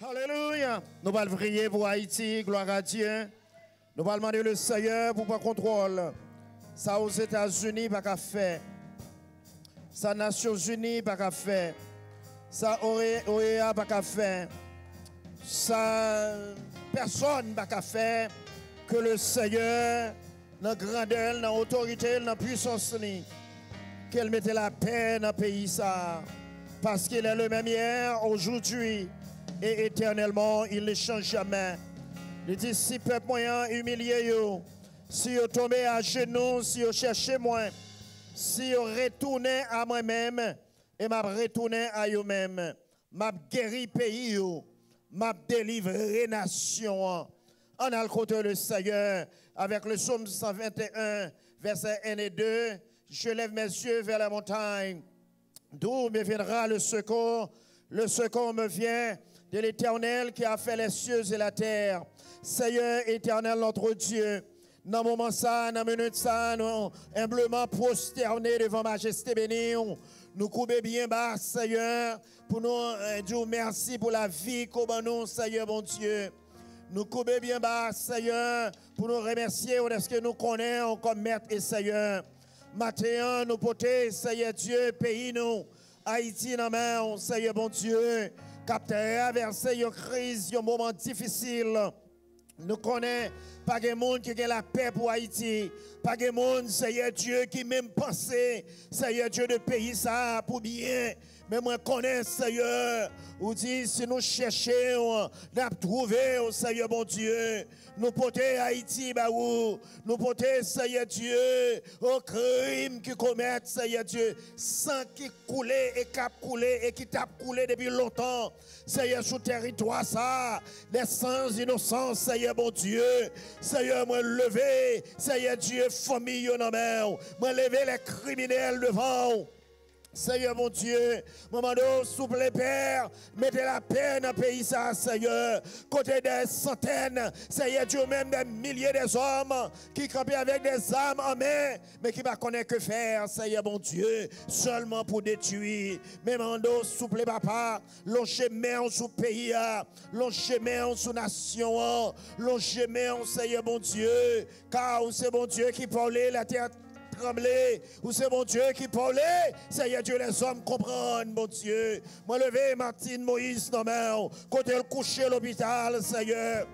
Alléluia. Nous allons prier pour Haïti, gloire à Dieu. Nous allons demander le Seigneur pour prendre contrôle. Ça aux États-Unis, pas qu'à faire. Ça aux Nations Unies, pas qu'à faire. Ça OEA, pas qu'à faire. Ça personne, pas qu'à faire. Que le Seigneur, dans la grandeur, dans l'autorité, dans la puissance, qu'elle mette la paix dans le pays. Ça. Parce qu'il est le même hier, aujourd'hui. Et éternellement, il ne change jamais. Il dit, si peuple moyen humilié, si vous tombez à genoux, si vous cherchez moi, si vous retournez à moi-même, et m'a retourné à vous-même, m'a guéri pays, m'a délivré nation. On a le côté le Seigneur, avec le psaume 121, versets 1 et 2, je lève mes yeux vers la montagne, d'où me viendra le secours me vient de l'Éternel qui a fait les cieux et la terre. Seigneur éternel notre Dieu, dans le moment ça, dans la minute ça, nous humblement prosternés devant majesté bénie, nous coupons bien bas, Seigneur, pour nous dire merci pour la vie qu'on nous, Seigneur mon Dieu. Nous coupons bien bas, Seigneur, pour nous remercier de ce que nous connaissons comme Maître et Seigneur. Matin, nous portons, Seigneur Dieu, pays nous, Haïti, dans main, Seigneur mon Dieu. Capteur traverser une crise, un moment difficile. Nous connaissons pas de monde qui a la paix pour Haïti. Pas de monde, Seigneur Dieu, qui même pensé, Seigneur Dieu, de pays ça pour bien. Mais moi, je connais, Seigneur, ou dit, si nous cherchons, nous trouvons, Seigneur mon Dieu, nous portons Haïti, nous portons, Seigneur Dieu, au crime qui commettent, Seigneur Dieu, sang qui coulait et qui a coulé et qui t'a coulé depuis longtemps, Seigneur, sur le territoire, ça, des sangs innocents, Seigneur mon Dieu, Seigneur, moi lever, Seigneur Dieu, famille, moi lever les criminels devant. Seigneur mon Dieu, maman s'il vous plaît, Père, mettez la paix dans le pays, ça, Seigneur. Côté des centaines, Seigneur Dieu, même des milliers d'hommes qui campent avec des armes en main, mais qui ne connaissent que faire, Seigneur mon Dieu, seulement pour détruire. Mais maman s'il vous plaît, papa, l'on chemin sous le pays, l'on chemin sous la nation, l'on chemin, Seigneur mon Dieu, car c'est mon Dieu qui parlait la terre. Trembler, ou c'est mon Dieu qui parlait, Seigneur Dieu, les hommes comprennent, mon Dieu. Moi, levé Martine Moïse, non, mais, côté le coucher à l'hôpital, Seigneur.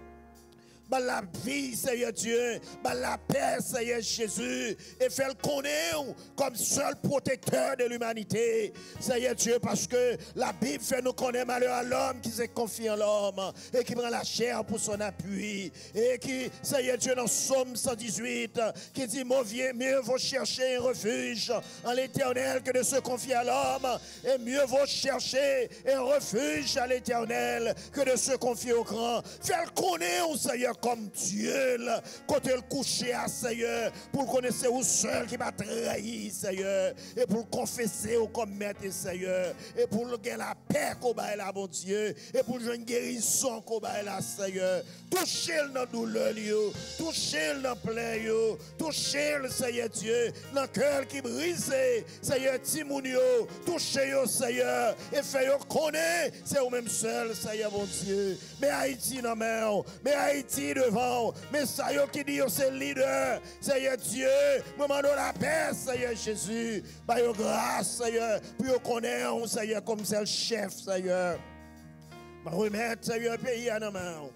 Bah la vie, Seigneur Dieu, bah la paix, Seigneur Jésus, et fait le connaître comme seul protecteur de l'humanité, Seigneur Dieu, parce que la Bible fait nous connaître malheur à l'homme qui s'est confié en l'homme et qui prend la chair pour son appui, et qui, Seigneur Dieu, dans Psaume 118, qui dit, mieux vaut chercher un refuge en l'Éternel que de se confier à l'homme, et mieux vaut chercher un refuge à l'Éternel que de se confier au grand. Faire le connaître, Seigneur, comme Dieu, quand il couché à Seigneur, pour le connaître où seul qui m'a trahi, Seigneur, et pour le confesser au comme maître, Seigneur, et pour le gagner la paix qu'on va là, mon Dieu, et pour le guérison qu'on va là, Seigneur. Touchez-le dans la douleur, touchez-le dans la plaie, touchez-le, Seigneur Dieu, dans le cœur qui brise, Seigneur Timounio, touchez-le, Seigneur, et faites-le connaître, c'est vous même seul, Seigneur, mon Dieu. Mais Haïti, non, mais Haïti, devant, mais ça y est qui dit c'est leader, Seigneur Dieu, moment de la paix, Seigneur Jésus, par your grâce, Seigneur, puis on connaît, Seigneur, comme c'est le chef, Seigneur. Me remettre, Seigneur, le pays à nos mains,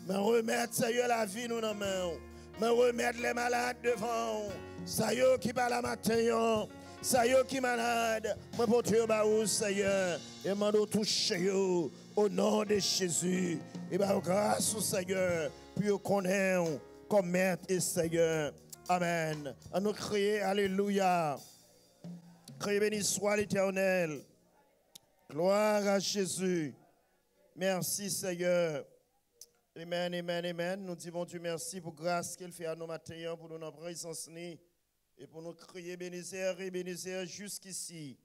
me remettre, Seigneur, la vie nous dans nos mains, me remettre les malades devant, ça y est qui parle la matin, ça y est qui malade, me porter au baou, Seigneur, et m'en toucher au nom de Jésus, et par grâce au Seigneur. Puis on connaît comme Maître et Seigneur. Amen. À nous crier Alléluia. Crier béni soit l'Éternel. Gloire à Jésus. Merci Seigneur. Amen, amen, amen. Nous disons Dieu merci pour grâce qu'il fait à nos matins, pour nous en présence et pour nous crier bénisseur et bénisseur jusqu'ici.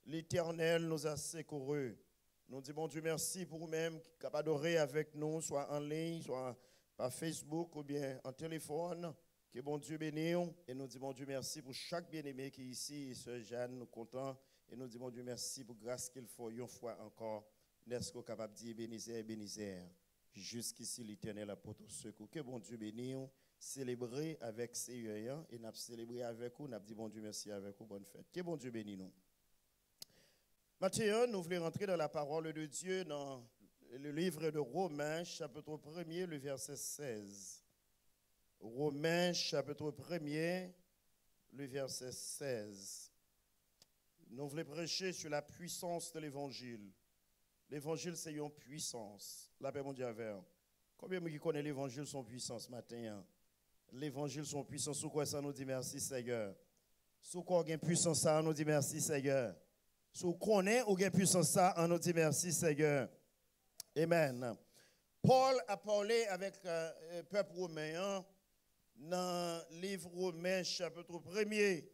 L'Éternel nous a secourus. Nous disons Dieu merci pour vous-même qui capable d'adorer avec nous, soit en ligne, soit par Facebook ou bien en téléphone. Que bon Dieu bénisse. Et nous disons Dieu merci pour chaque bien-aimé qui est ici. Et Sœur Jeanne, nous comptons. Et nous disons Dieu merci pour grâce qu'il faut une fois encore. n'est-ce qu'on capable de dire Bénisseur, Bénisseur. Jusqu'ici, l'Éternel a pour secours. Que bon Dieu bénisse, célébrer avec Seigneur et n'a célébré avec vous, n'a dit bon Dieu merci avec vous, bonne fête. Que bon Dieu bénisse nous. Matthieu, nous voulons rentrer dans la parole de Dieu dans le livre de Romains, chapitre 1er, le verset 16. Romains, chapitre 1er, le verset 16. Nous voulons prêcher sur la puissance de l'évangile. L'évangile, c'est une puissance. La paix mondiale. Combien de gens qui connaissent l'évangile son puissance matin? L'évangile son puissance. Sous quoi ça nous dit merci Seigneur? Sous quoi on a puissance ça, on nous dit merci Seigneur. Sous quoi on a puissance ça, on nous dit merci Seigneur. Amen. Paul a parlé avec le peuple romain dans le livre Romains, chapitre 1er,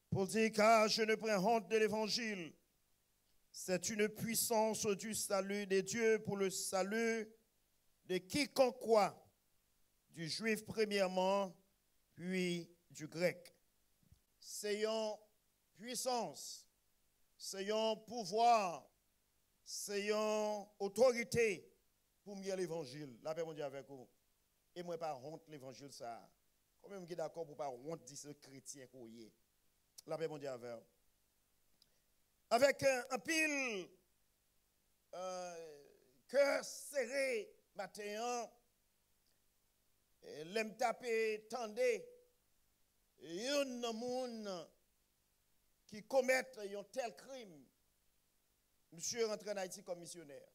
pour dire car je ne prends honte de l'évangile. C'est une puissance du salut des dieux pour le salut de quiconque croit, du juif premièrement, puis du grec. C'est une puissance, c'est un pouvoir, c'est une autorité pour me dire l'évangile. La paix mondiale avec vous. Et moi, pas honte l'évangile, ça. Quand même, je suis d'accord pour pas honte de ce chrétien qu'on y est. La paix mondiale avec vous. Avec un pile cœur serré, matin, l'aime taper, tendez, un monde qui commet un tel crime. Monsieur rentre en Haïti comme missionnaire.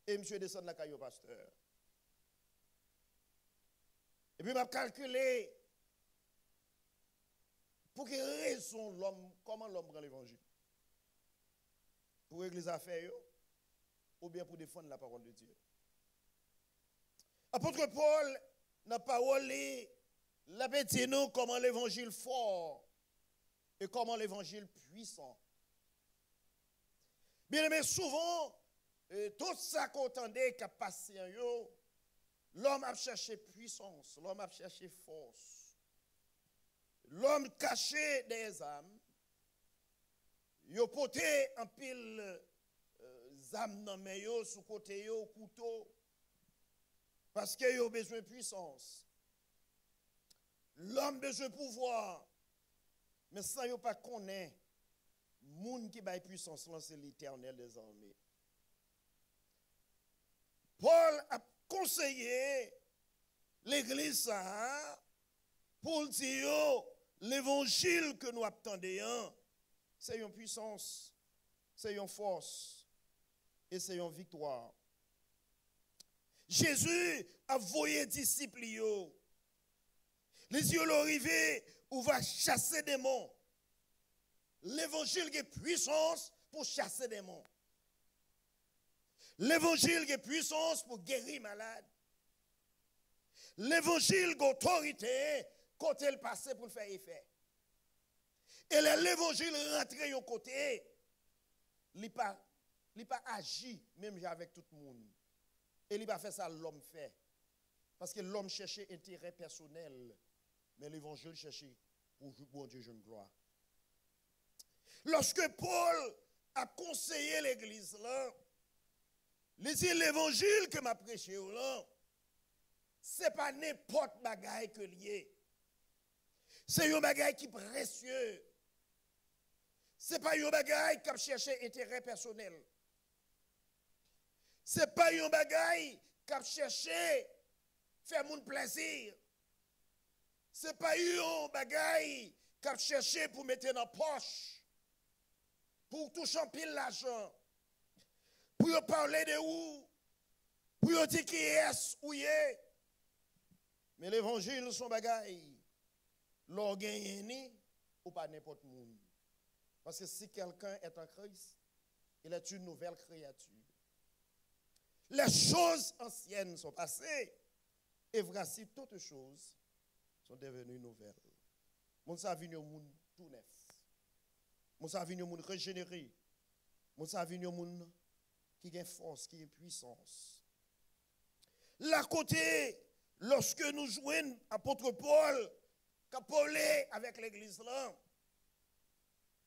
Et monsieur descend de la caille au pasteur. Et puis, m'a calculé pour quelle raison l'homme, comment l'homme prend l'évangile? Pour régler les affaires ou bien pour défendre la parole de Dieu? Apôtre Paul n'a pas parlé, la dit nous comment l'évangile fort et comment l'évangile puissant. Bien aimé, souvent, tout ça qu'on entendait qui a passé en yo, l'homme a cherché puissance, l'homme a cherché force. L'homme caché des âmes, il a porté un pile âmes dans mes yo, sous côté yo, couteau, parce qu'il a besoin de puissance. L'homme a besoin de pouvoir, mais sans yo pas connaître, monde qui a puissance, c'est l'Éternel des armées. Paul a conseillé l'église pour dire l'évangile que nous attendons, c'est une puissance, c'est une force et c'est une victoire. Jésus a voyé disciples, les yeux arrivés où va chasser des démons. L'évangile qui est puissance pour chasser des démons. L'évangile qui est puissance pour guérir malade. L'évangile qui est autorité quand elle passe pour le faire effet. Et l'évangile rentre de côté, il pas agi même avec tout le monde. Et il pas fait ça l'homme fait. Parce que l'homme cherchait intérêt personnel, mais l'évangile cherchait pour bon Dieu jeune gloire. Lorsque Paul a conseillé l'église là, il dit l'évangile que m'a prêché là, c'est pas n'importe bagaille que lié. C'est un bagaille qui est précieux. C'est pas un bagaille qui a cherché intérêt personnel. C'est pas un bagaille qui a cherché faire mon plaisir. C'est pas un bagaille qui a cherché pour mettre dans la poche. Pour toucher un pile l'argent. Pour parler de où. Pour dire qui est où il est. Mais l'évangile, son bagaille. L'orgagne ou pas n'importe monde. Parce que si quelqu'un est en Christ, il est une nouvelle créature. Les choses anciennes sont passées et voici toutes choses sont devenues nouvelles. Mon sa venu au monde tout neuf. Mon sa venu au monde régénéré. Mon sa venu au monde qui a force, qui a puissance. Là côté, lorsque nous jouons apôtre Paul, qui a parlé avec l'église là,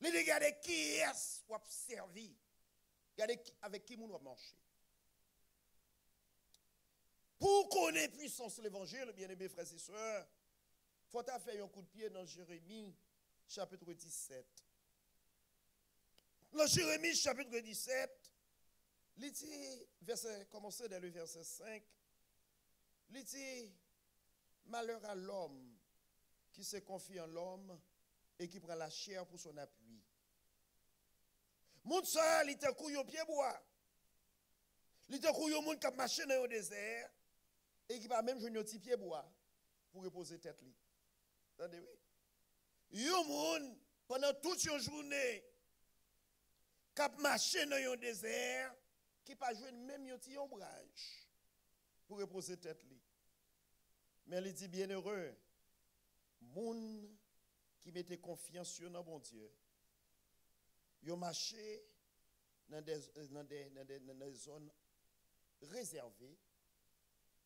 les regarder qui est-ce qui a servi. Regardez avec qui nous va marcher. Pour connaître puissance de l'évangile, bien-aimés frères et sœurs, il faut faire un coup de pied dans Jérémie, chapitre 17. Dans Jérémie, chapitre 17, il dit, commencez dès le verset 5, il dit, malheur à l'homme qui se confie en l'homme et qui prend la chair pour son appui. Moun ça, il était couillon pied bois. Il était couillon moun qui a marché dans le désert et qui va même jouer un petit pied bois pour reposer tête li. Attendez oui. Yon moun pendant toute une journée qui a marché dans le désert qui pas jouer même un petit ombrage pour reposer tête li. Mais il dit bienheureux moun qui mettait confiance sur notre bon Dieu. Yo marché dans des zones réservées.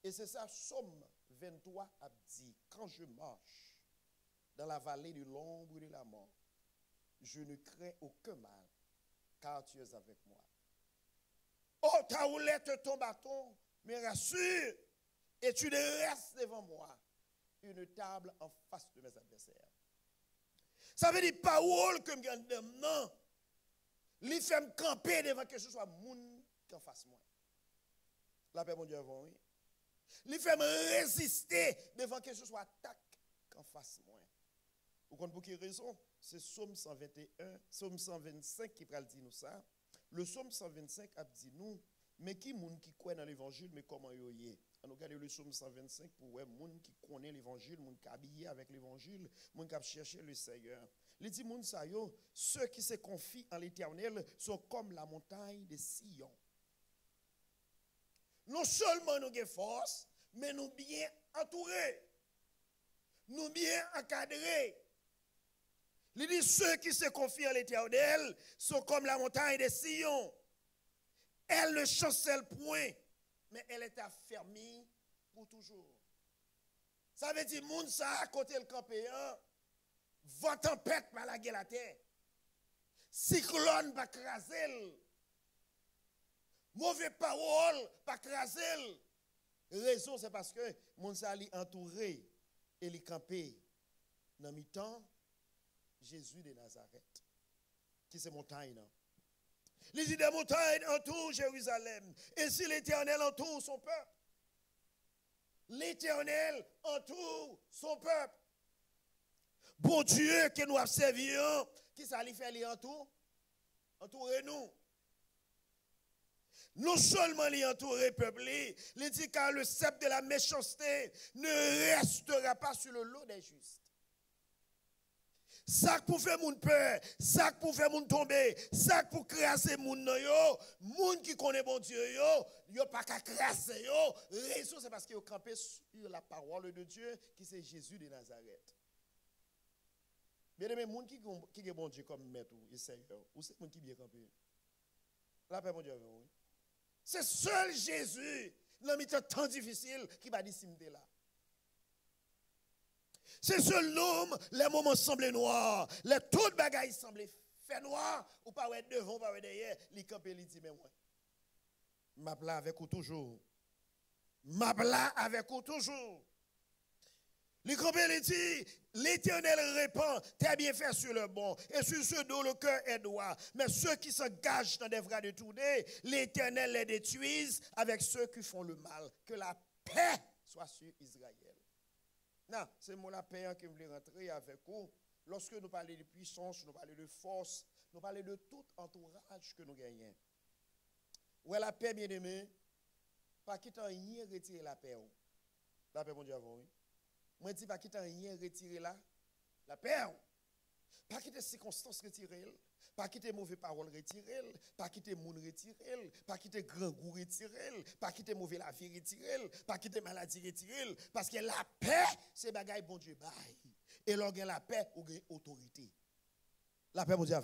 Et c'est ça, Somme 23 a dit, quand je marche dans la vallée de l'ombre de la mort, je ne crains aucun mal, car tu es avec moi. Oh, ta houlette, ton bâton, me rassure, et tu restes devant moi, une table en face de mes adversaires. Ça veut dire, parole que je gagne non. Li fait me camper devant que ce soit moun qui en face moi. La paix, mon Dieu, avant, oui. Li fait me résister devant que ce soit attaque en face moi. Vous comprenez pour quelle raison? C'est Psaume 121, Psaume 125 qui va dire nous ça. Le Psaume 125 a dit nous, mais qui moun qui croit dans l'évangile, mais comment yo yé? On regarde le Psaume 125 pour voir moun qui connaît l'évangile, moun qui habillé avec l'évangile, moun qui a cherché le Seigneur. Il dit, moun sa yo, ceux qui se confient en l'Éternel sont comme la montagne de Sion. Non seulement nous avons force, mais nous bien entourés, nous bien encadrés. Il dit, ceux qui se confient en l'Éternel sont comme la montagne de Sion. Elle ne chancelle point, mais elle est affermie pour toujours. Ça veut dire, moun sa, côté le campéen, vent tempête par la gueule la terre. Cyclone va craser. Mauvais parole va craser. Raison c'est parce que mon sali entouré et li campé dans mi-temps Jésus de Nazareth qui c'est montagne là. Les idées montagnes entourent Jérusalem et si l'Éternel entoure son peuple. L'Éternel entoure son peuple. Bon Dieu que nous observions, qui ça lui fait les entour? Entourez-nous. Non seulement les entourer peuplés, il dit car le sceptre de la méchanceté ne restera pas sur le lot des justes. Ça pour faire mon peur, ça pour faire mon tomber, ça pour craser mon yo, moun qui connaît bon Dieu yo pas qu'à craser yo. Raison c'est parce que yo campé sur la parole de Dieu qui c'est Jésus de Nazareth. Bien aimé, moun qui est bon Dieu comme maître ou Seigneur, ou c'est moun qui bien campé. La paix mon Dieu oui. C'est seul Jésus dans les temps difficiles qui va dissimuler là. C'est seul l'homme, les moments semblaient noirs, les toutes bagailles semblaient fait noir, ou pas être devant, ou pas être derrière, les campé li dit mais moi. M'a plat avec vous toujours. M'a plat avec vous toujours. Les campé dit l'Éternel répand, t'es bien fait sur le bon, et sur ceux dont le cœur est droit. Mais ceux qui s'engagent dans des vrais détournés, l'Éternel les détruise avec ceux qui font le mal. Que la paix soit sur Israël. Non, c'est moi la paix qui voulait rentrer avec vous. Lorsque nous parlons de puissance, nous parlons de force, nous parlons de tout entourage que nous gagnons. Ouais, la paix, bien aimé, pas quitter rien retirer la paix. La paix, mon Dieu, avant, oui. Moi, je dis pas quitter rien retirer la paix. Pas quitter circonstances retirer, pas quitter mauvaise parole retirer, pas quitter moun retirer, pas quitter grand goût retirer, pas quitter mauvaise la vie retirer, pas quitter maladie retirer, parce que la paix, c'est bagaille bon Dieu bail. Et lorsqu'il y a la paix, il y a autorité. La paix, mon Dieu,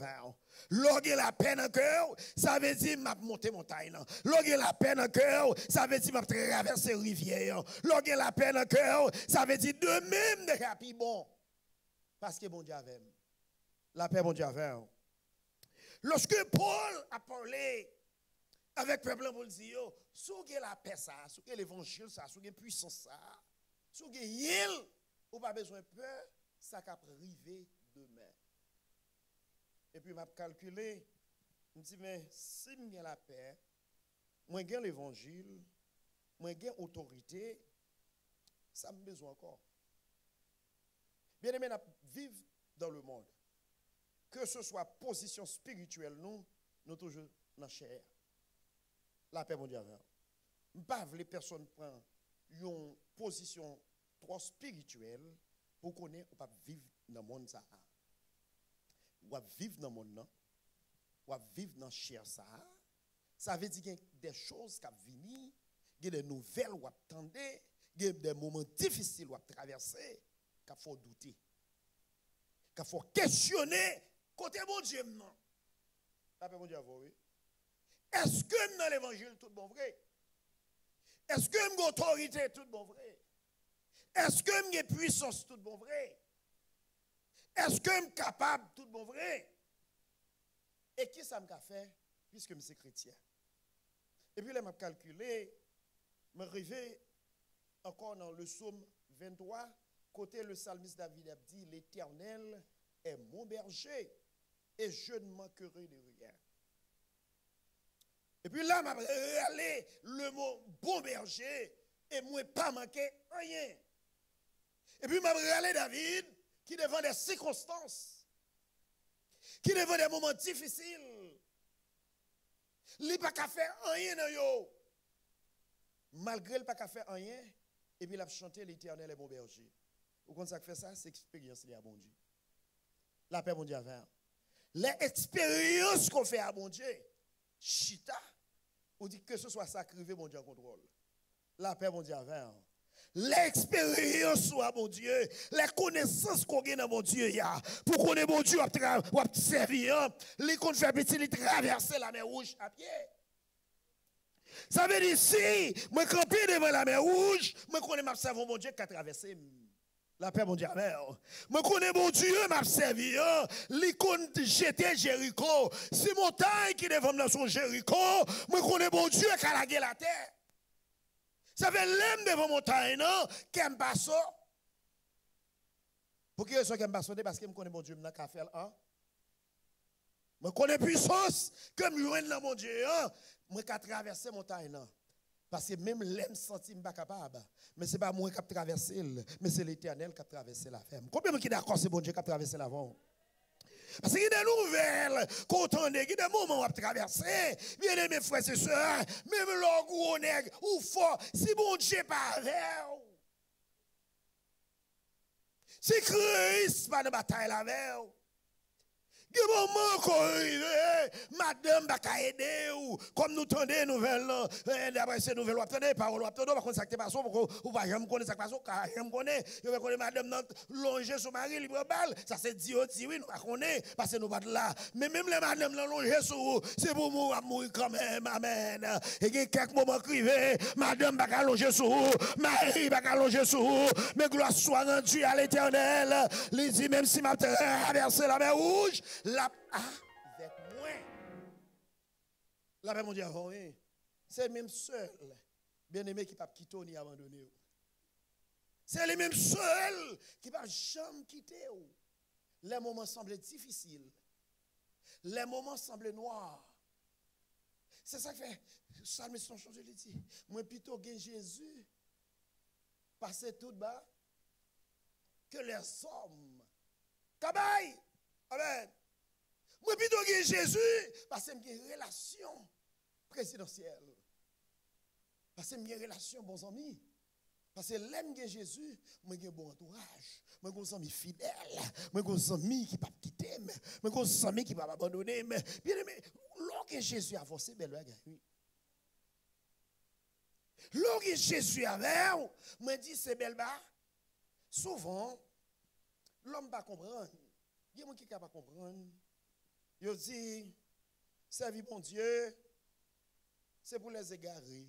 lorsqu'il y a la paix dans le cœur, ça veut dire m'a monter montagne. Lorsqu'il y a la paix dans le cœur, ça veut dire m'a traverser rivière. Lorsqu'il y a la paix dans le cœur, ça veut dire de même de rapide bon. Parce que bon Dieu avait. La paix, mon Dieu, avait. Lorsque Paul a parlé Avec peuple pour dire, si vous avez la paix, ça, si vous avez l'évangile, ça, si vous avez la puissance, ça, si vous avez yel, vous n'avez pas besoin de peur, ça va priver demain. Et puis, je vais calculer, je me dis, mais si j'ai la paix, moi j'ai l'évangile, moi j'ai autorité, ça me besoin encore. Bien aimé, vivre dans le monde, que ce soit position spirituelle, nous toujours dans la chair. La paix mondiale. Pas les personnes prennent une position trop spirituelle pour connaître ou pas vivre dans le monde ça. Ou vivre dans le monde, ou vivre dans la chair ça. Ça veut dire qu'il y a des choses qui viennent, il y a des nouvelles ou attendre, il y a des moments difficiles ou traverser, qu'il faut douter. Qu'il faut questionner côté mon Dieu non. La paix mondiale, oui. Est-ce que dans l'évangile tout bon vrai? Est-ce que j'ai autorité tout bon vrai? Est-ce que j'ai puissance tout bon vrai? Est-ce que je suis capable tout bon vrai? Et qui ça m'a fait puisque je suis chrétien? Et puis là, je calculé, je me arrivé encore dans le psaume 23, côté le psalmiste David a dit, l'Éternel est mon berger et je ne manquerai de rien. Et puis là, je vais aller le mot bon berger et moi pas manquer rien. Et puis je vais aller David qui devant des circonstances, qui devant des moments difficiles, il n'a pas qu'à faire rien dans yo. Malgré le pas qu'à faire rien, et puis il a chanté l'Éternel est mon berger. Vous comprenez ça que fait ça? C'est expérience liée à bon Dieu. La paix mon Dieu avec. L'expérience qu'on fait à bon Dieu, chita, on dit que ce soit sacrifié, mon Dieu en contrôle. La paix, mon Dieu, avec. L'expérience soit mon Dieu, les connaissances qu'on a dans mon Dieu, pour qu'on ait mon Dieu, on a servi, les qu'on fait petit, les traverser la mer rouge à pied. Ça veut dire si, moi camper devant la mer rouge, moi connais ma servant mon Dieu qui a traversé. La paix, mon Dieu, avec. Moi connais mon Dieu, m'a servi, l'icône jeté Jéricho. Si montagne qui devant dans son Jéricho, moi connais mon Dieu qui a lagué la terre. Ça fait l'aime devant montagne, non? Qu'elle passe. Pour qui est-ce qu'elle passe? Parce que je connais mon Dieu, je vais faire un. Je connais puissance, comme je suis dans mon Dieu, je vais traverser montagne, non? Parce que même l'aime senti, je ne suis pas capable. Mais ce n'est pas moi qui ai traversé, mais c'est l'Éternel qui a traversé la ferme. Combien de gens sont d'accord, c'est bon Dieu qui a traversé la ferme? Parce qu'il y a des nouvelles qu'on entend, il y a des moments où on a traversé. Bien aimé frères et sœurs, même l'homme ou nègre ou fort, si bon Dieu pas avec, si Christ pas de bataille avec, il y a des moments qu'on arrive, madame va aider ou comme nous entendons des nouvelles, d'après ces nouvelles, vous attendez, paroles, vous attendez, vous ne pas ça, vous ne jamais connaître ça, car je connais, je connais madame longer son mari, libre balle, ça c'est dit, oui, nous connaissons, parce que nous pas de là. Mais même les madame longer sur c'est pour mourir quand même, amen. Et il y a quelques moments privés, madame va longer sur mari va longer sur mais gloire soit rendue à l'Éternel. Il dit, même si ma traversé la mer rouge, la avec moi. La paix, mon Dieu, c'est même seul, bien aimé, qui ne peut pas quitter ni abandonner. C'est les mêmes seuls qui ne peuvent jamais quitter. Les moments semblent difficiles. Les moments semblent noirs. C'est ça qui fait. Ça me sont changés, il dit. Moi, plutôt que Jésus, passer tout bas, que les hommes. Kabaï! Amen. Moi, plutôt que Jésus, parce que j'ai une relation présidentielle. Parce que j'ai une relation bons amis. Parce que l'aime de Jésus, moi j'ai un bon entourage. Moi j'ai un ami fidèle. Moi j'ai un ami qui ne peut pas quitter. Moi j'ai un ami qui ne peut pas abandonner. Bien aimé, lorsque Jésus a avancé, belle oui. Lorsque Jésus a avancé, moi dit c'est belle bas. Souvent, l'homme ne va pas comprendre. Il y a des gens qui ne peuvent pas comprendre. Il dit, servir mon Dieu, c'est pour les égarer.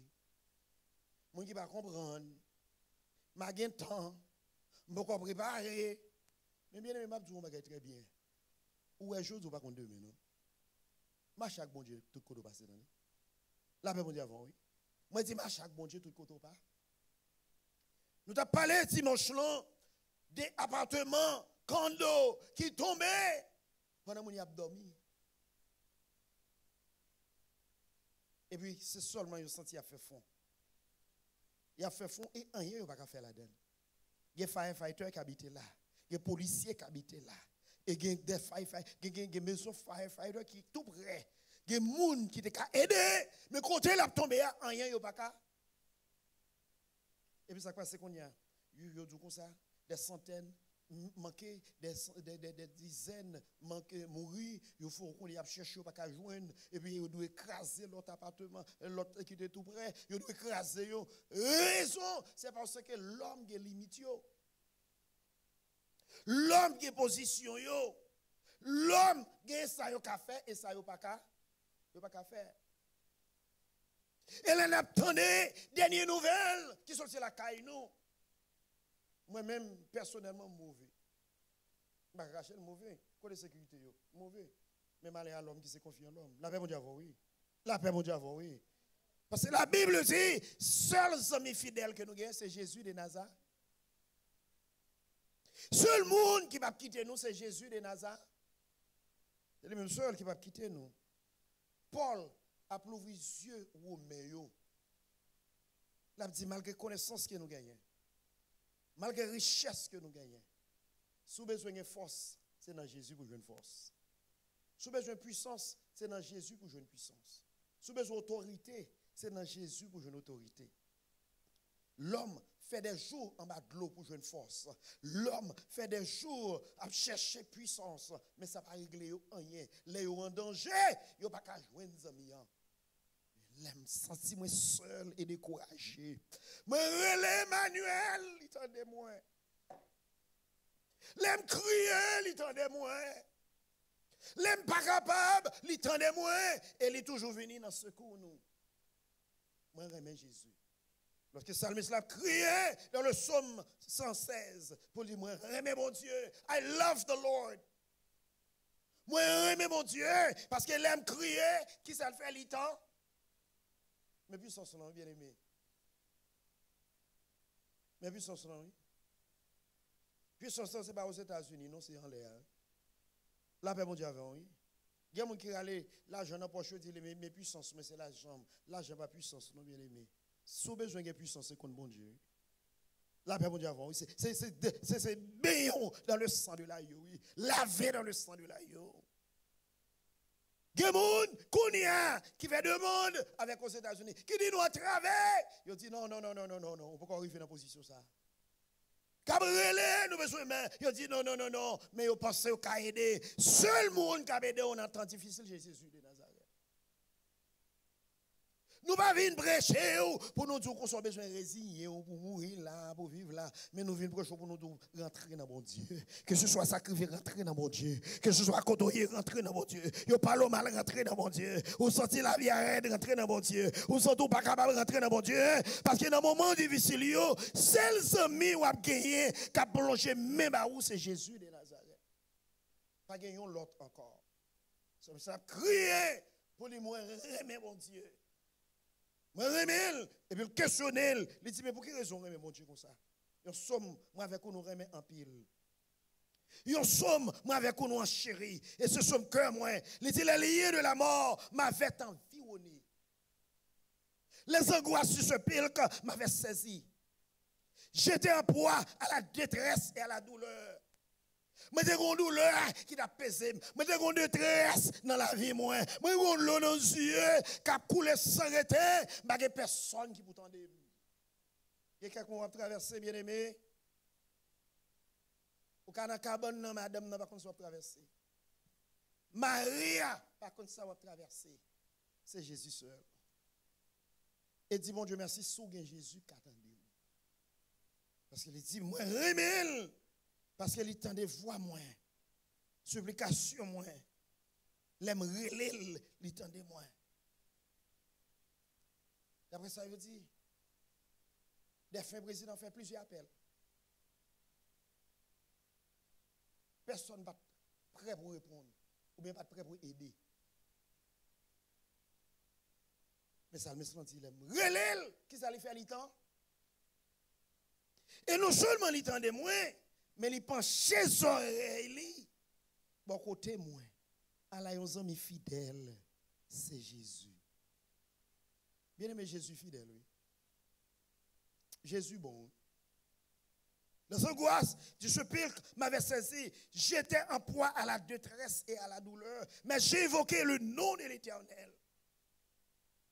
Moi qui ne pas comprendre. Je n'ai pas temps. Je ne peux pas préparer. Mais bien aimé, je vais très bien. Ou un jour, je ne vais pas demain. Non? Je chaque bon Dieu, tout le monde passe dans. La paix, mon Dieu, avant, oui. Moi, je dis, à chaque bon Dieu, tout côté pas. Nous avons parlé dimanche là des appartements, condos qui tombaient pendant que nous avons dormi. Et puis, c'est seulement il senti qu'il a fait fond. Il a fait fond et rien n'a pas fait là-dedans. Il y a des firefighters qui habitent là. Il y a des policiers qui habitent là. Et il y a des firefighters, il y a des maisons firefighters qui sont tout près. Il y a des gens qui t'ont aidé, mais quand il a tombé, rien n'a pas. Et puis ça passe qu'on y a, il y a comme ça, des centaines manqués, des dizaines manqués, mourir, il faut qu'on y a cherché, pas qu'à joindre, et puis il doit écraser l'autre appartement, l'autre qui était tout près, il doit écraser. Raison, c'est parce que l'homme a limite. L'homme a position. L'homme a ça qu'a fait et ça pas qu'à faire. Et là, on attendait dernière nouvelle qui sont sur la caille nous. Moi-même, personnellement, mauvais. Je ne suis pas mauvais. Quoi de sécurité, mauvais. Mais malheur à l'homme qui se confie en l'homme. La paix, mon Dieu, oui. La paix, mon Dieu, oui. Parce que la Bible dit, seul ami fidèle que nous avons, c'est Jésus de Nazareth. Seul monde qui va quitter nous, c'est Jésus de Nazareth. C'est le même seul qui va quitter nous. Paul a plouvé les yeux romains. Il a dit, malgré la connaissance que nous gagnons, malgré la richesse que nous gagnons, si vous avez besoin de force, c'est dans Jésus que vous avez une force. Si vous avez besoin de puissance, c'est dans Jésus que vous avez une puissance. Si vous avez besoin d'autorité, c'est dans Jésus que vous avez une autorité. L'homme fait des jours en bas de l'eau pour jouer une force. L'homme fait des jours à chercher puissance, mais ça ne va pas régler rien. Les en danger, il n'y a pas qu'à jouer des amis. L'aime senti moi seul et découragé. Me relais Emmanuel, il tendait moi. L'aime crier, il tendait moi. L'aime pas capable, il tendait moi. Et il est toujours venu dans ce secours nous. Moi j'aime Jésus. Lorsque le psalmiste l'a crié dans le psaume 116 pour dire moi j'aime mon Dieu. I love the Lord. Moi j'aime mon Dieu parce qu'il aime crier, qui ça le fait l'itan. Mais puis son nom, bien aimé. Mais puis son nom, oui. Puis son nom, ce n'est pas aux États-Unis, non, c'est en l'air. La paix, mon Dieu, avant, oui. Il y a des gens qui allent l'argent dans la poche, disent, mais puissance, mais c'est l'argent. L'argent pas puissance, non, bien aimé. Si vous avez besoin de puissance, c'est contre bon Dieu. La paix, mon Dieu, avant, oui. C'est béon dans le sang de l'agneau, oui. Lavé dans le sang de l'agneau. Il y a des gens qui fait demande avec aux États-Unis, qui dit nous à travers. Ils disent non, on ne peut pas arriver dans la position ça. Cabrele, nous besoin de main. Ils disent non, mais ils pensent qu'ils peuvent aider. Seul monde qui a aidé, on a temps difficile, c'est Jésus de Nazareth. Nous ne venons pas prêcher pour nous dire qu'on a besoin de résigner, pour mourir là, pour vivre là. Mais nous venons prêcher pour nous dire rentrer dans mon Dieu. Que ce soit sacrifié, rentrer dans mon Dieu. Que ce soit côtoyé, rentrer dans mon Dieu. Vous parlez mal, rentrer dans mon Dieu. Vous sentez la vie arrête, rentrer dans mon Dieu. Vous sentez pas capable de rentrer dans mon Dieu. Parce que dans le moment difficile, seuls amis qui ont gagné, qui ont plongé même à où, c'est Jésus de Nazareth. Pas gagné l'autre encore. C'est ça, crier pour lui, moi, aimer mon Dieu. Moi, remel, et puis le questionner, il dit, mais pour quelle raison remel mon Dieu comme ça? Yon somme, moi avec nous remel en pile. Yon somme, moi avec nous en chéri. Et ce somme cœur, moi, il dit, les liens de la mort m'avaient environné. Les angoisses sur ce pile m'avaient saisi. J'étais en proie à la détresse et à la douleur. Moi, j'ai une douleur qui t'a pesé. Moi, j'ai une détresse dans la vie. Moi, j'ai une l'eau dans les yeux qui a coulé sans arrêter. Mais il n'y a personne qui peut t'entendre. Il y a quelqu'un qui va traverser, bien aimé. Ou quand on a cabane, madame, n'a pas qu'on soit traversé. Maria, par contre, ça va traverser. C'est Jésus seul. Et dit, mon Dieu, merci, sous Jésus qui attendait. Parce qu'il dit, moi, remel. Parce qu'il est temps de voir moins. Supplication moins. L'aime relève, il temps de moins. D'après ça, il veut dire, des fins présidents fait plusieurs appels. Personne n'est pas prêt pour répondre. Ou bien pas prêt pour aider. Mais psalmiste dit, relève, qui ça lui fait l'étang? Et non seulement l'étang de moi, mais il pense chez oreilles, bon côté moi. Allah yon ami fidèle, c'est Jésus. Bien aimé Jésus fidèle, oui. Jésus bon. Dans l'angoisse du soupir m'avait saisi, j'étais en proie à la détresse et à la douleur, mais j'ai évoqué le nom de l'Éternel.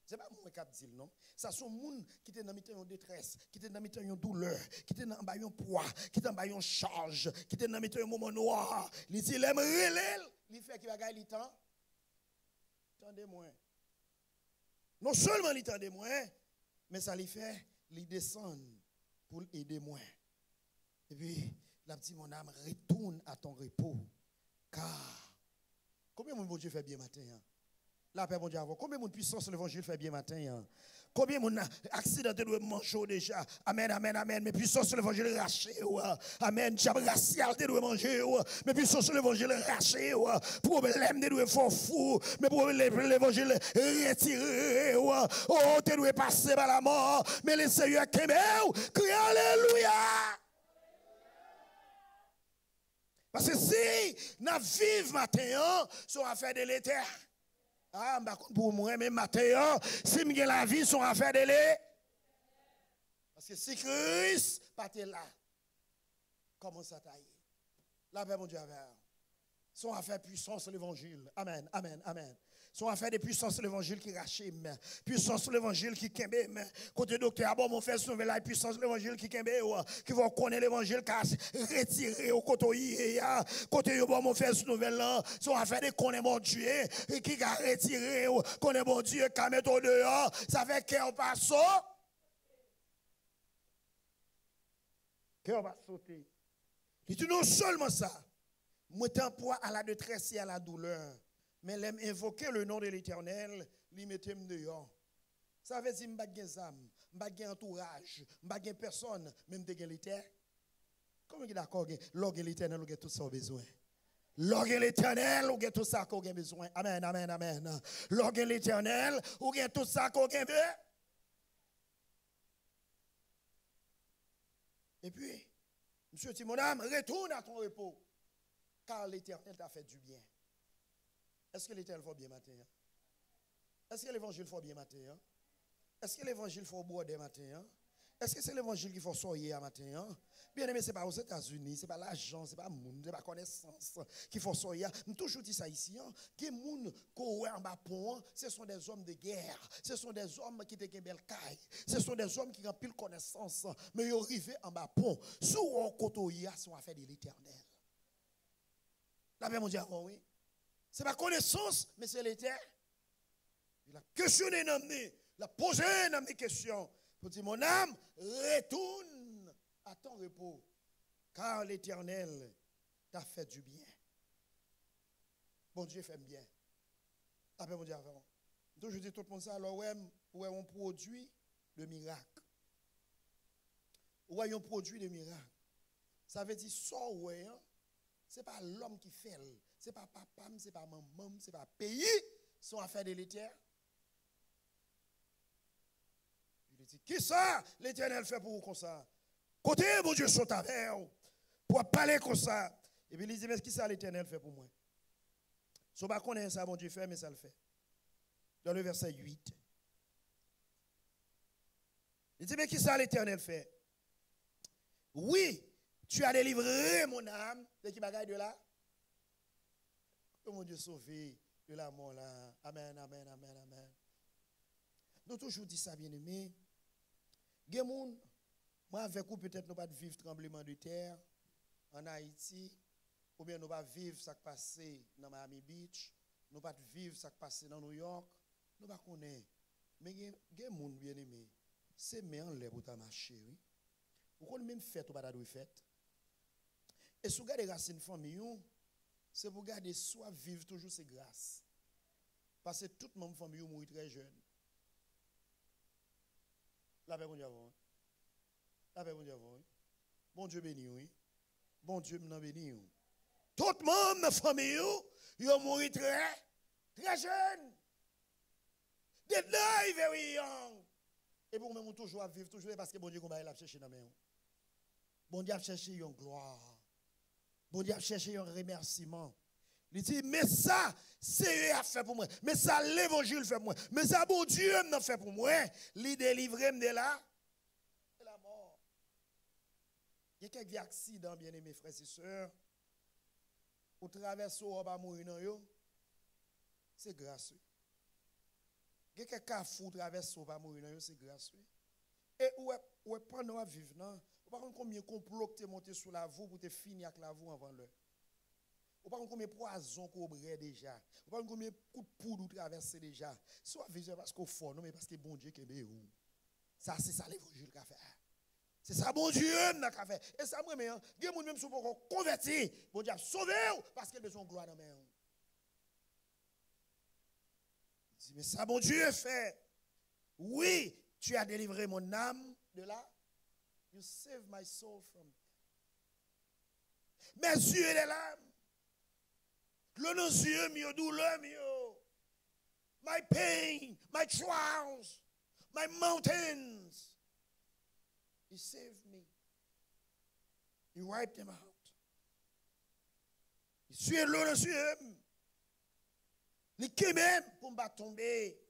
Ce n'est pas moi qui dis non. Ça sont les gens qui étaient dans une détresse, qui étaient dans une douleur, qui étaient dans une poids, qui étaient dans une charge, qui étaient dans un moment noir. Il dit, il aime relève, il fait qu'il va gagner le temps. Tendez-moi. Non seulement il tendez moi, mais ça lui fait, il descend pour aider moi. Et puis, la petite mon âme, retourne à ton repos. Car, combien mon Dieu fait bien matin? Hein? La paix, mon Dieu, avant. Combien de puissance l'évangile fait bien matin? Hein? Combien de accidentés doivent manger déjà? Amen, amen, amen. Mais puissance l'évangile raché. Amen. Diable racial doit manger. Mais puissance l'évangile raché. Problème de doit faire fou. Mais pour l'évangile retiré. Oh, tu dois passer par la mort. Mais le Seigneur qui crie alléluia. Parce que si nous vivons matin, sur affaire de l'éternel. Ah, pour moi, même matin, si je la vie, son affaire de l'éternel. Parce que si Christ n'est pas là, comment ça taille? La paix, mon Dieu, son affaire puissance l'évangile. Amen, amen, amen. Son affaire de puissance l'évangile qui rachime. Puissance l'évangile qui kembe. Côté docteur, bon, mon frère, ce nouvelle puissance l'évangile qui kembe. Qui va connaître l'évangile qui a retiré au côté. Côté, bon, mon frère, ce nouvelle là. Son affaire de connaître mon Dieu. Qui a retiré, connaître mon Dieu, qui a mis au dehors. Ça fait qu'on passe. Qu'on va sauter. Il dit non seulement ça. Moi, t'en poids à la détresse et à la douleur. Mais l'aime invoquer le nom de l'Éternel, lui mettait dehors. Ça veut dire, je n'ai pas âme, je n'ai entourage, je n'ai personne, même de l'Éternel. Comment est d'accord? L'orgue l'Éternel, vous avez tout ça besoin. L'orgue l'Éternel, vous avez tout ça qu'on a besoin. Amen, amen, amen. L'orgue l'Éternel, vous avez tout ça qu'on a besoin. Et puis, monsieur Timonam, retourne à ton repos. Car l'Éternel t'a fait du bien. Est-ce que l'Éternel fait bien matin? Est-ce que l'évangile fait bien matin? Est-ce que l'évangile fait boire des matins? Est-ce que c'est l'évangile qui fait soyer à matin? Bien aimé, ce n'est pas aux États-Unis, ce n'est pas l'argent, ce n'est pas le monde, ce n'est pas la connaissance qui fait soyer. Je toujours dit ça ici. Les gens qui ont en bas pont, ce sont des hommes de guerre. Ce sont des hommes qui ont une belle caille. Ce sont des hommes qui ont pile connaissance. Mais ils arrivent en bas pont. Sous on côté, sont affaires de l'Éternel. La paix, mon Dieu, oui. Ce n'est pas connaissance, mais c'est l'éternel. Il a questionné, il a posé des questions. Pour dire, mon âme, retourne à ton repos, car l'Éternel t'a fait du bien. Bon Dieu fait bien. La paix, mon Dieu, avant. Donc, je dis tout le monde ça, alors, ouais, on produit de miracles. Ouais, on produit de miracles. Ça veut dire, ça, ouais, hein? Ce n'est pas l'homme qui fait. Ce n'est pas papa, ce n'est pas maman, ce n'est pas pays. Sont affaires de l'Éternel. Il dit, qui ça l'Éternel fait pour vous comme ça? Côté, mon Dieu, sont avec vous. Pour parler comme ça. Et puis il dit, mais qui ça l'Éternel fait pour moi? Si on ne connaît pas ça, mon Dieu fait, mais ça le fait. Dans le verset 8. Il dit, mais qui ça l'Éternel fait? Oui. Tu as délivré mon âme de qui bagaille de là? Oh mon Dieu, sauvé de la mort là. Amen, amen, amen, amen. Nous toujours dit ça, bien aimé. Gemoun, moi avec vous, peut-être nous pas vivre tremblement de terre en Haïti, ou bien nous pas vivre ça qui passe dans Miami Beach, nous pas vivre ça qui passe dans New York, nous pas connaître. Mais Gemoun, bien aimé, c'est mais en l'air pour ta marcher, oui. Vous connaissez même fête ou pas de fête? Et si vous regardez racines famille, c'est pour garder soit vivre toujours ces grâces. Parce que toute mon famille mourit très jeune. La paix, mon Dieu, la paix, mon Dieu, bon Dieu béni, oui. Bon Dieu m'en béni, oui. Tout le monde, ma famille, ils ont mouru très, très jeune. They die very young. Et pour moi, toujours à vivre, toujours parce que bon Dieu, qu'on va chercher dans main. Bon Dieu a cherché une gloire. Bon Dieu a cherché un remerciement. Il dit, mais ça, c'est eux a fait pour moi. Mais ça, l'évangile fait pour moi. Mais ça, bon Dieu m'a fait pour moi. Il délivre de là. Et la mort. Il y a quelques accidents, bien aimés frères et sœurs. Au traverse, on va mourir dans yo. C'est gracieux. Il y a quelques cafous traverse, on va mourir dans yo. C'est gracieux. Et où est pendant à vivre, non? Par contre, combien de complots que tu monté sur la voie pour te finir avec la voie avant l'heure? Ou pas combien de poisons qu'on brûle déjà? Ou pas combien de coups de poudre qu'on traverse déjà? Soit vivre parce qu'on fort, non, mais parce que bon Dieu qui est meilleur. Ça, c'est ça l'évangile qu'a fait. C'est ça, bon Dieu qu'a fait. Et ça, moi, même, il y a des gens même qui sont convertis. Bon Dieu a sauvé parce qu'il a besoin de gloire dans main. Il dit, mais ça, bon Dieu fait. Oui, tu as délivré mon âme de là. You saved my soul from. Mes yeux et les larmes. Le yeux, mes douleurs, my pain, my trials, my mountains. He saved me. He wiped them out. Il suit le yeux. Il qui même pour me tomber.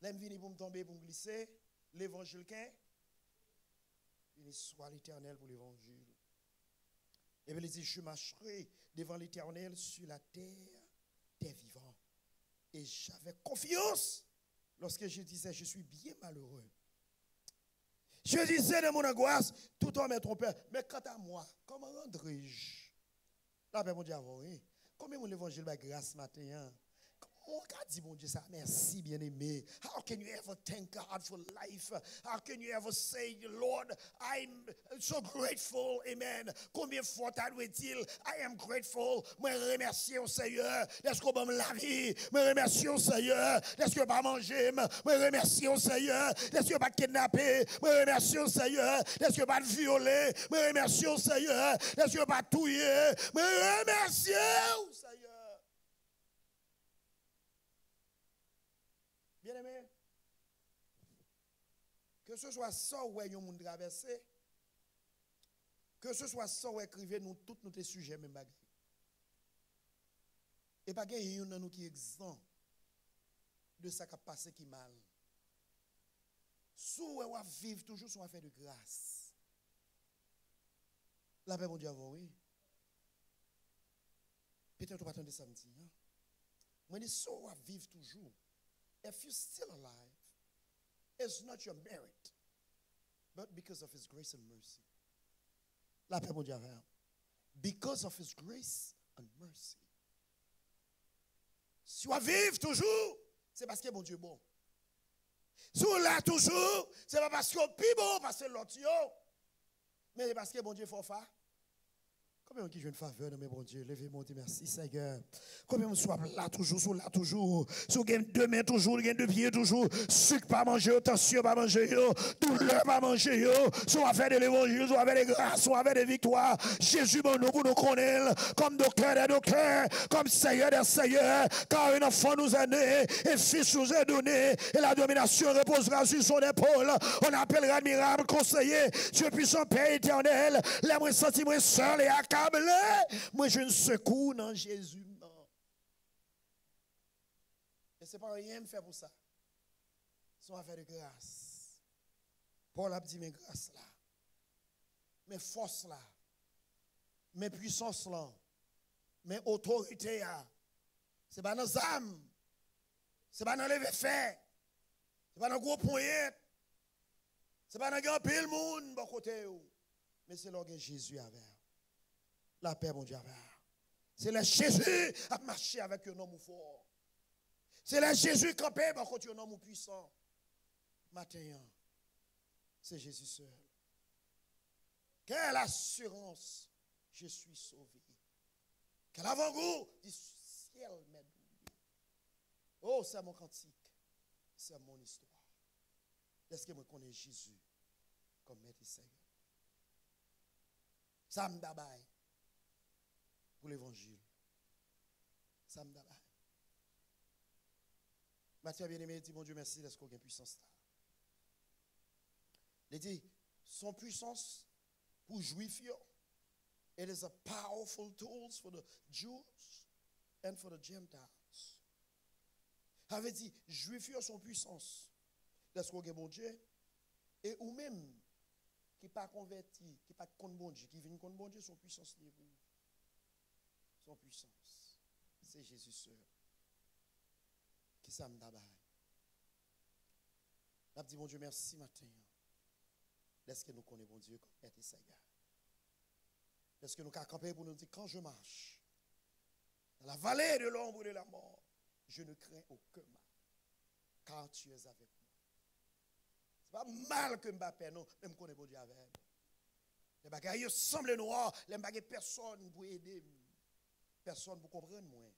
L'aime vini pour me tomber, pour me glisser. L'évangile qu'est. Béni soit l'Éternel pour l'évangile. Et bien, il dit, je marcherai devant l'Éternel sur la terre des vivants. Et j'avais confiance lorsque je disais, je suis bien malheureux. Je disais de mon angoisse, tout homme est trompé. Mais quant à moi, comment rendrai-je? Là, ben, mon Dieu, oui. Combien mon évangile va grâce ce matin? Hein? Comment on dit, mon Dieu, ça, merci, bien-aimé. How can you ever thank God for life? How can you ever say, Lord, I'm so grateful, amen. Combien de fois t'as-tu I am grateful. Moi, remercie au Seigneur. Est-ce qu'on va me laver? Moi, remercie au Seigneur. Est-ce qu'on va manger? Moi, remercie au Seigneur. Est-ce qu'on va kidnapper? Moi, remercie au Seigneur. Est-ce qu'on va violer? Moi, remercie au Seigneur. Est-ce qu'on va touiller? Moi, remercie au Seigneur. Bien aimé, que ce soit ça où est monde traversé, que ce soit ça où écrivez nous tous nos sujets même bagarre. Et pas qu'il y a nous qui est exempt de ça qui a passé qui mal. Sous on va vivre toujours sur affaire de grâce. La paix mon Dieu avant oui. Peut-être on va attendre samedi. Hein? Moi dis sous on va vivre toujours. If you're still alive, it's not your merit, but because of His grace and mercy. La paix, mon Dieu, because of His grace and mercy. Si on vive toujours, c'est parce que mon Dieu est bon. Si on l'a toujours, c'est pas parce qu'on est plus bon, parce que l'autre, mais c'est parce que mon Dieu est fort. Combien qui joue une faveur de mes bon Dieu, levez-moi, merci Seigneur. Combien on soit là toujours, sur là toujours, sur deux mains toujours, deux pieds toujours, sucre pas manger, tension pas manger, douleur pas manger, soit affaire de l'évangile, soit affaire de grâce, soit affaire de victoire. Jésus, mon nom, pour nous connaître, comme docteur des docteurs, comme Seigneur des seigneurs, car un enfant nous a né, et fils nous a donné, et la domination reposera sur son épaule. On appellera admirable conseiller, Dieu puissant, Père éternel, les moins sentis, moins seuls et accablés. Moi, je ne secoue dans Jésus. Non. Et ce n'est pas rien me faire pour ça. C'est une affaire de grâce. Paul a dit, mes grâces là, mes forces là, mes puissances là, mes autorités là, c'est pas dans les âmes, c'est pas dans les faits, c'est pas dans le gros poignet, c'est pas dans le grand pile monde, bon côté, mais c'est là que Jésus avait. La paix, mon Dieu. C'est là Jésus a marché avec un homme fort. C'est là Jésus campé contre un homme puissant. Matin, c'est Jésus seul. Quelle assurance, je suis sauvé. Quel avant-goût du ciel m'est donné. Oh, c'est mon cantique. C'est mon histoire. Est-ce que je connais Jésus comme maître et Seigneur? Ça me d'abord. Pour l'évangile. Ça me d'abord. Matthieu bien-aimé dit, mon Dieu, merci, laisse qu'on ait puissance. Il dit, son puissance pour juifs, it is a powerful tool for the Jews and for the Gentiles. Avait dit, juifs son puissance. Laisse qu'on ait bon Dieu. Et ou même, qui n'est pas converti, qui n'est pas contre bon Dieu, qui vient contre bon Dieu, son puissance libre. Son puissance. C'est Jésus seul. Qui ça me d'abord. Je dis, mon Dieu, merci matin. Laisse que nous connaissons bon Dieu comme être Seigneur. Laisse que nous camper pour nous dire, quand je marche dans la vallée de l'ombre de la mort, je ne crains aucun mal, car tu es avec moi. Ce n'est pas mal que je ne non, mais je connais bon Dieu avec moi. Les bagailles semblent noirs, les bagailles personne pour aider, personne pour comprendre moi.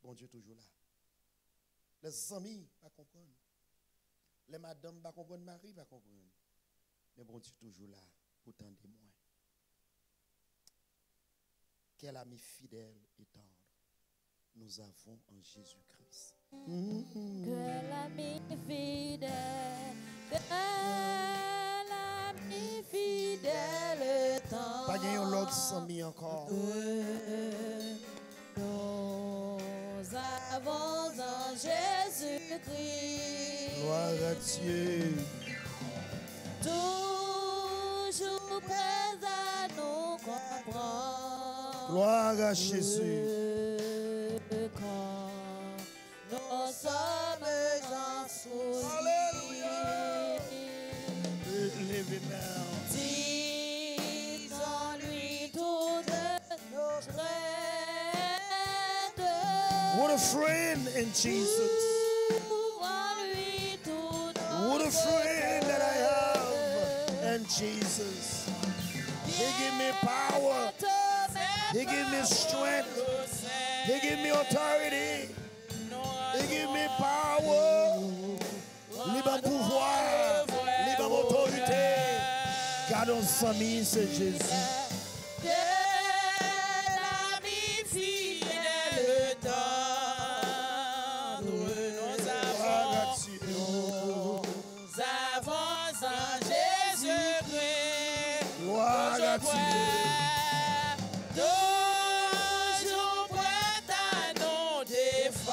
Bon Dieu toujours là. Les amis ne comprennent pas. Les madames ne comprennent pas, Marie ne comprennent pas. Mais bon Dieu toujours là pour tendre moi. Quel ami fidèle et tendre nous avons en Jésus-Christ. Quel ami fidèle, quel ami fidèle et tendre. Pas gagné l'autre ami encore. Nous avons en Jésus-Christ. Gloire à Dieu. Toujours prêt à nous comprendre. Gloire à Jésus. Quand nous sommes en souci. Alléluia. Live now. Disons-lui toutes nos craintes. What a friend in Jesus. Ouvrons-lui toutes nos What a friend that I have in Jesus. He give me power. He give me strength. He give me authority. He give me power. Libre pouvoir. Libre autorité. Car nos familles, c'est Jésus. Toujours prêt à nous défendre.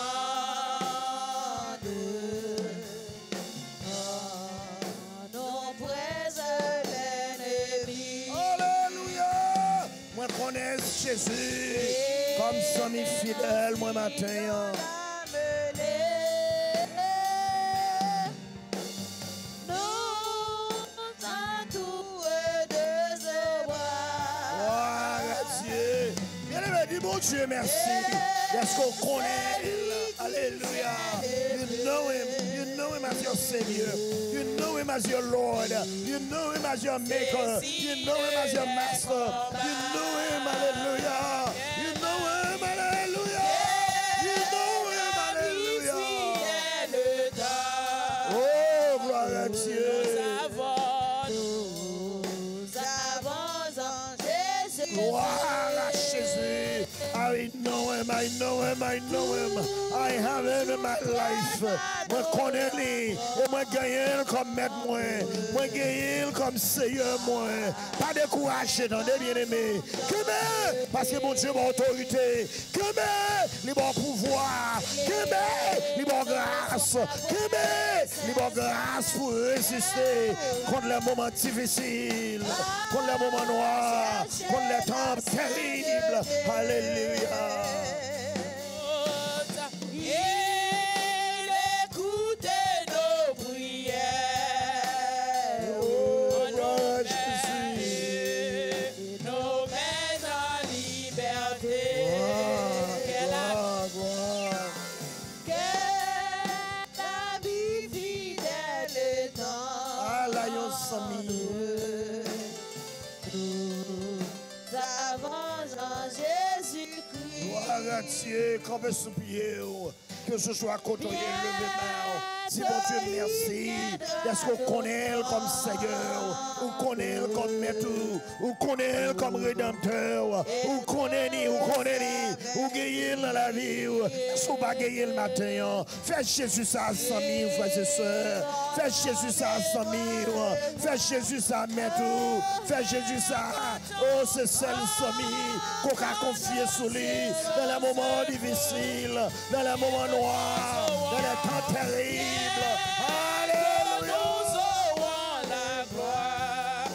Nous présents l'ennemi. Alléluia. Moi connais Jésus comme son fidèle, moi matin. Bon Dieu, merci. Est-ce qu'on connaît? Alléluia. You know him as your Savior. You know him as your Lord. You know him as your Maker. You know him as your Master. You know him, hallelujah. You know him, hallelujah. You know him, hallelujah. Oh, gloire à Dieu. Gloire à Jésus. I know him, I know him, I know him. I have him in my life. Moi connais lui et moi gagne comme maître moi. Moi gagne comme Seigneur moi. Pas découragé dans des bien-aimés. Que mais parce que mon Dieu m'a autorité. Que mais il bon pouvoir. Que mais il bon grâce. Que mais il bon grâce pour résister contre les moments difficiles, contre les moments noirs, contre les temps terribles. Alléluia. Il écoute nos prières. Oh, Nos mains en liberté. Quelle vie fidèle et tendre. Nous avons en Jésus-Christ. Gloire à Dieu, campez sous pied, que ce soit côté levé main. Dis mon Dieu, merci. Est-ce qu'on connaît comme Seigneur, ou connaît comme Maître, ou connaît comme Rédempteur, ou connaît, ou gagner dans la vie, ou pas gagner le matin. Fais Jésus ça à 100 000, frères et sœurs. Fais Jésus ça à 100 000. Fais Jésus ça à Maître. Fais Jésus ça. Oh, c'est celle 100 000 qu'on a confié sous lui dans les moments difficiles, dans les moments noirs, dans les temps terribles. Alléluia. Nous aurons la gloire.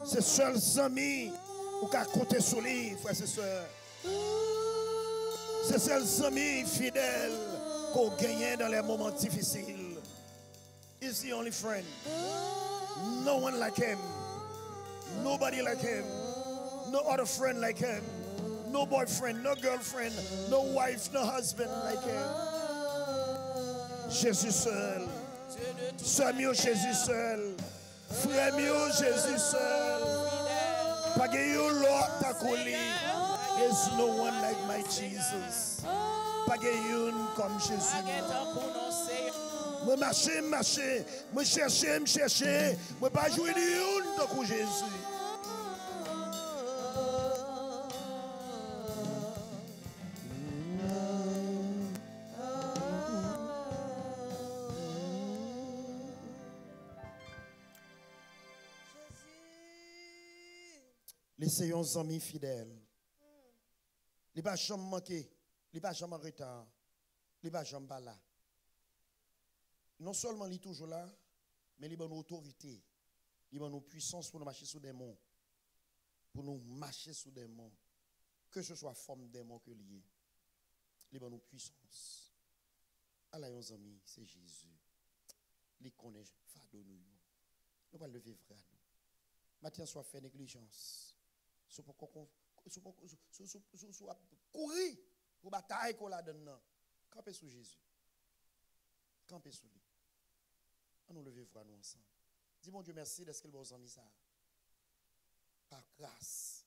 C'est seul 100 000 ou qu'à compter sur lui, frères et sœurs. C'est seul 100 000 fidèles qu'on gagne dans les moments difficiles. He's the only friend. No one like him. Nobody like him. No other friend like him. No boyfriend, no girlfriend, no wife, no husband like him. Jésus seul. Sœur mieux, Jésus seul. Frère mieux, Jésus seul. Pas que you Lord takuli. There's no one like my Jesus. Pas que you comme Jésus. Moi marcher, moi chercher, moi pas jouer de une tant que Jésus. Laissez nos amis fidèles. Il ne va jamais manquer, il ne va jamais en retard, il ne va jamais pas là. Non seulement il est toujours là, mais il a une autorité, il a une puissance pour nous marcher sur des monts. Pour nous marcher sur des monts. Que ce soit forme des monts que lié. Il a une puissance. Allah, nos amis, c'est Jésus. Il connaît fardeau nous. Nous allons lever vrai à nous. Maintenant, soit fait négligence. Soit courir pour bataille qu'on a donné. Campez sous Jésus. Campez sous lui. On nous lever voir nous ensemble. Dis mon Dieu merci de ce qu'il va aux amis ça. Par grâce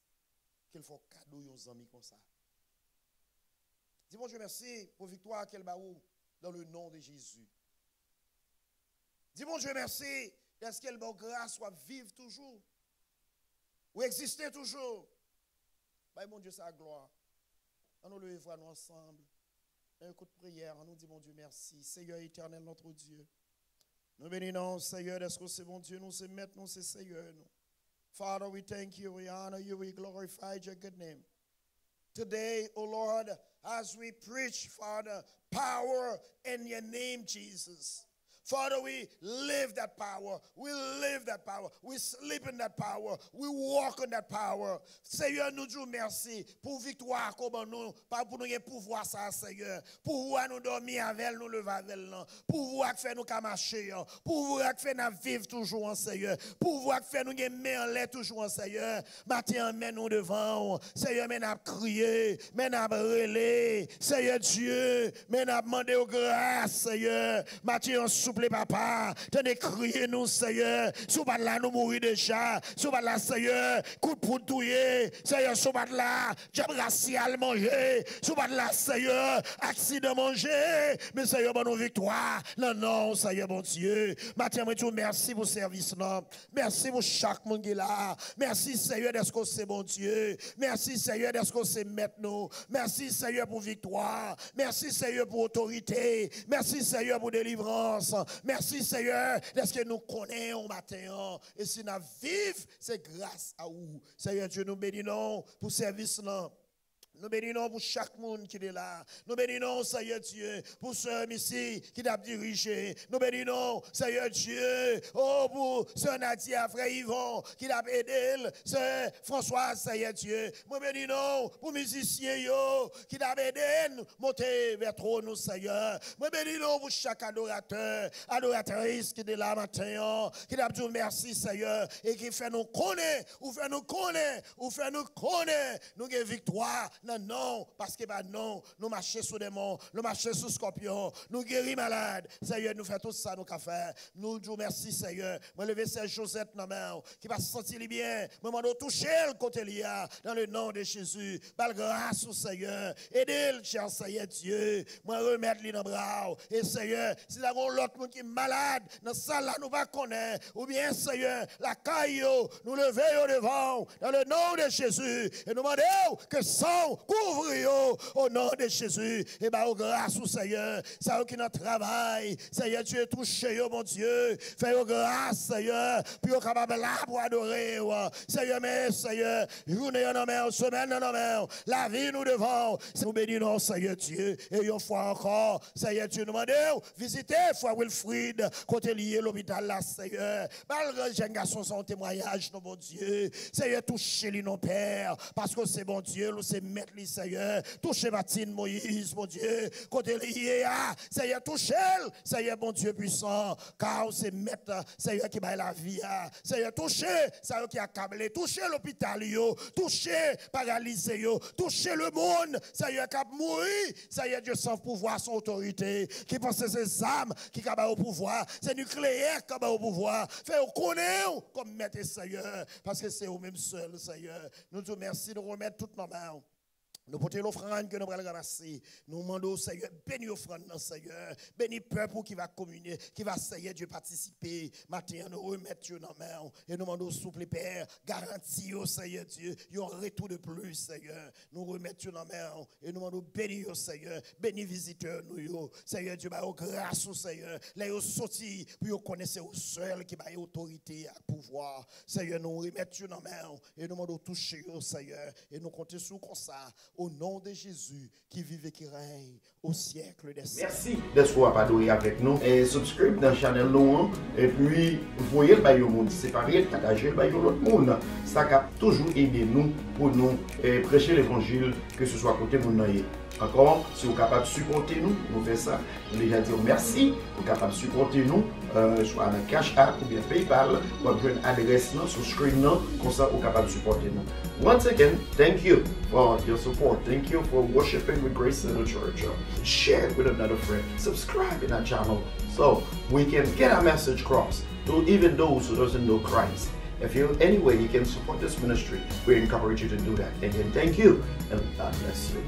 qu'il faut cadeau aux amis comme ça. Dis mon Dieu merci pour victoire qu'elle va dans le nom de Jésus. Dis mon Dieu merci de ce qu'elle va grâce soit vivre toujours. Ou exister toujours. Bah, mon Dieu, sa gloire. On nous le voit nous ensemble. Un coup de prière, on nous dit, mon Dieu, merci. Seigneur éternel, notre Dieu. Nous bénissons, Seigneur, est-ce que c'est mon Dieu, nous c'est maître, nous c'est Seigneur. Nous. Father, we thank you, we honor you, we glorify your good name. Today, O Lord, as we preach, Father, power in your name, Jesus. Father, we live that power. We live that power. We sleep in that power. We walk in that power. Seigneur, nous disons merci pour victoire comme nous, pas pour nous pouvoir ça, Seigneur. Pouvoir nous dormir avec nous, lever avec nous. Pouvoir faire nous marcher. Pouvoir faire nous vivre toujours en Seigneur. Pouvoir faire nous aimer en l'air toujours en Seigneur. Matin, mets nous devant. Seigneur, mets nous crier, mets nous relais. Seigneur Dieu, mets nous demander aux grâces, Seigneur. Matin, souple papa, tenez crier nous Seigneur, sous bas là nous mourir déjà, sous bas là Seigneur, coup de poudre touyer, Seigneur sous bas là, diable racial manger, sous bas là Seigneur, accident manger, mais Seigneur bon victoire. Non non Seigneur bon Dieu, matin moi tout merci pour service là. Merci pour chaque monde qui est là. Merci Seigneur d'être que c'est bon Dieu. Merci Seigneur d'être que c'est maître nous. Merci Seigneur pour victoire. Merci Seigneur pour autorité. Merci Seigneur pour délivrance. Merci Seigneur, est-ce que nous connaissons matin et si nous vivons, c'est grâce à vous. Seigneur Dieu, nous bénissons pour service là. Nous bénissons pour chaque monde qui est là. Nous bénissons, Seigneur Dieu, pour ceux ici qui t'a dirigé. Nous bénissons, Seigneur Dieu, oh, pour sœur Nadia, frère Yvon, qui t'a aidé. Sœur Françoise, Seigneur Dieu. Nous bénissons pour musiciens qui t'a aidé. Monter vers trop nous, Seigneur. Nous bénissons pour chaque adorateur, adoratrice qui est là matin, qui t'a dit merci, Seigneur, et qui fait nous connaître, ou fait nous connaître, ou fait nous connaître, nous avons victoire. non, parce que bah non, nous marchons sur des monts, nous marchons sur scorpions, nous guéris malades. Seigneur, nous faisons tout ça, nous qu'à faire. Nous disons merci, Seigneur. Moi, lever Serge Josette, non, qui va se sentir bien. Moi, je toucher le côté lié dans le nom de Jésus. Par grâce au Seigneur. Aidez-le, cher Seigneur Dieu. Moi, remettre les dans le bras. Et Seigneur, si là, l'autre monde qui est malade, dans ça là, nous va connaître. Ou bien, Seigneur, la caille, nous levons devant, dans le nom de Jésus. Et nous demandons que sang couvre au nom de Jésus. Et bien, grâce au Seigneur, ça qui notre travail, Seigneur, tu es touché, mon Dieu. Fais grâce, Seigneur, puis au capable là pour adorer. Seigneur, mais Seigneur, journée en main, semaine en main, la vie nous devant. Nous bénissons, Seigneur Dieu. Et une fois encore, Seigneur Dieu, nous demandons, visiter, foi Wilfried, côté lié l'hôpital là, Seigneur. Malgré jeune garçon, son témoignage, mon Dieu. Seigneur, touchez-les, nos pères, parce que c'est bon Dieu, nous c'est mettre les Seigneur. Touchez Martine, Moïse, mon Dieu. Côté lié, Seigneur, touchez-le, Seigneur, bon Dieu puissant, car c'est mettre, Seigneur, qui bat la vie, Seigneur, touchez, Seigneur, qui a câblé, touchez l'hôpital, touchez, paralysé, touchez le monde, Seigneur, qui a mouru, Seigneur, Dieu sans pouvoir, sans autorité, qui pense ses âmes, qui a au pouvoir, c'est nucléaire qui a au pouvoir, fait au connaître comme maître Seigneur, parce que c'est au même seul, Seigneur. Nous te remercions de remettre toutes nos mains. Nous portons l'offrande que nous allons ramasser. Nous demandons au Seigneur, bénis l'offrande, Seigneur. Bénis le peuple qui va communier, qui va, Seigneur Dieu, participer. Maintenant, nous remettons dans la main. Et nous demandons au souple Père, garantis au Seigneur Dieu, il y a un retour de plus, Seigneur. Nous remettons dans la main. Et nous demandons, bénis au Seigneur. Bénis visiteurs, nous, Seigneur Dieu, grâce au Seigneur. Là, ils sont sortis, puis ils connaissent au seul qui a autorité et pouvoir. Seigneur, nous remettons dans la main. Et nous demandons toucher au Seigneur. Et nous comptons sur comme ça. Au nom de Jésus qui vive et qui règne au siècle des siècles. Merci d'être adoré avec nous. Et subscribe dans la chaîne nous. Et puis, voyez le bail au monde séparé, partagez le bail au l'autre monde. Ça a toujours aidé nous pour nous prêcher l'évangile, que ce soit côté monde. Encore, si vous êtes capable de supporter nous, nous faisons ça. Nous déjà dire merci. Vous êtes capable de supporter nous, soit dans Cash App ou bien PayPal, ou bien une adresse sur le screen, comme ça vous êtes capable de supporter nous. Once again, thank you for your support. Thank you for worshiping with Grace in the Church. Share it with another friend. Subscribe in our channel so we can get our message across to even those who doesn't know Christ. If you any way you can support this ministry, we encourage you to do that. Again, thank you and God bless you.